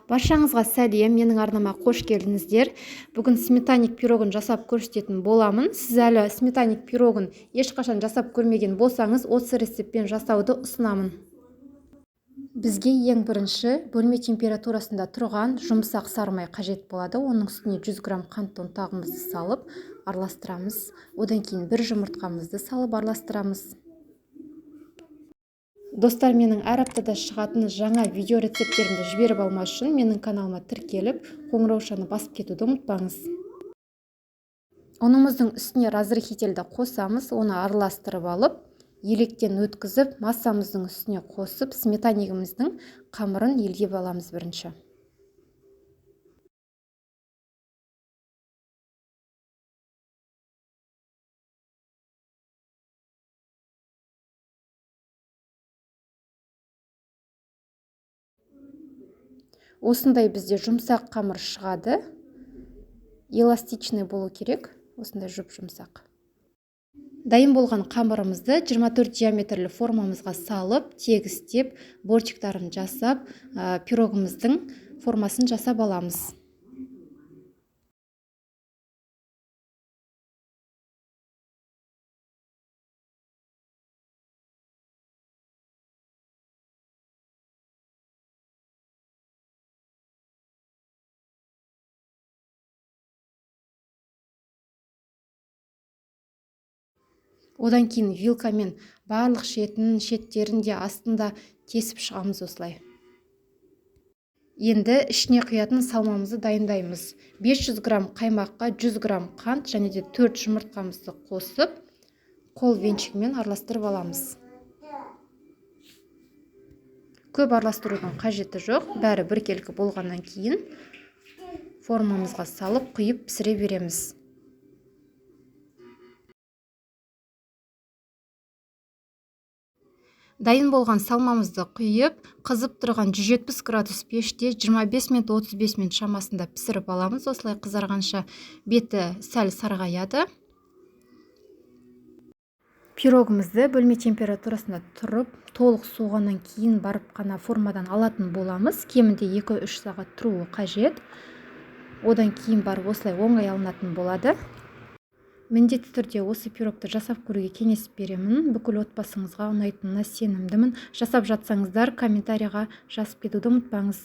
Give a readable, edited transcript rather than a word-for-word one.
Баршаңызға сәлем, менің арнама қош келдіңіздер. Бүгін сметанник пирогын жасап көрсететін боламын. Сіз әлі сметанник пирогын ешқашан жасап көрмеген болсаңыз, осы рецептпен жасауды ұсынамын. Бізге ең бірінші бөлме температурасында тұрған жұмсақ сары май қажет болады. Оның үстіне 100 грамм қант ұнтағымызды салып араластырамыз. Одан кейін бір жұмыртқамызды салып араластырамыз. Достар, менің әр аптада шығатын жаңа видео рецепттерімді жіберіп алмас үшін менің каналыма тіркеліп, қоңыраушаны басып кетуді ұмытпаңыз. Ұнымыздың үстіне разрыхительді қосамыз, оны араластырып алып, електен өткізіп, массамыздың үстіне қосып, сметанигіміздің қамырын елгеп аламыз бірінші. Осындай бізде жұмсақ қамыр шығады. Эластичный болу керек, осындай жұп-жұмсақ. Дайын болған қамырымызды 24 диаметрлі формамызға салып, тегістеп, бортиктарын жасап, пирогымыздың формасын жасап аламыз. Одан кейін вилкамен барлық шеттерін де астында кесіп шығамыз осылай. Енді ішіне құятын салмамызды дайындаймыз. 500 грамм қаймаққа 100 грамм қант және де 4 жұмыртқамызды қосып, қол венчігімен араластырып аламыз. Көп араластырудың қажеті жоқ. Бәрі біркелкі болғаннан кейін формамызға салып құйып пісіре береміз. Дайын болған салмамызды құйып, қызып тұрған 170 градус пеште 25 минут 35 минут шамасында пісіріп аламыз. Осылай қызарғанша беті сәл сарғаяды. Пирогымызды бөлме температурасында тұрып, толық суығаннан кейін барып қана формадан алатын боламыз. Кемінде 2-3 сағат тұруы қажет. Одан кейін барып осылай оңай алынатын болады. Міндетті түрде осы пирогты жасап көруге кеңес беремін. Бүкіл отбасыңызға ұнайтынына сенімдімін. Жасап жатсаңыздар комментарийға жазып кетуді ұмытпаңыз.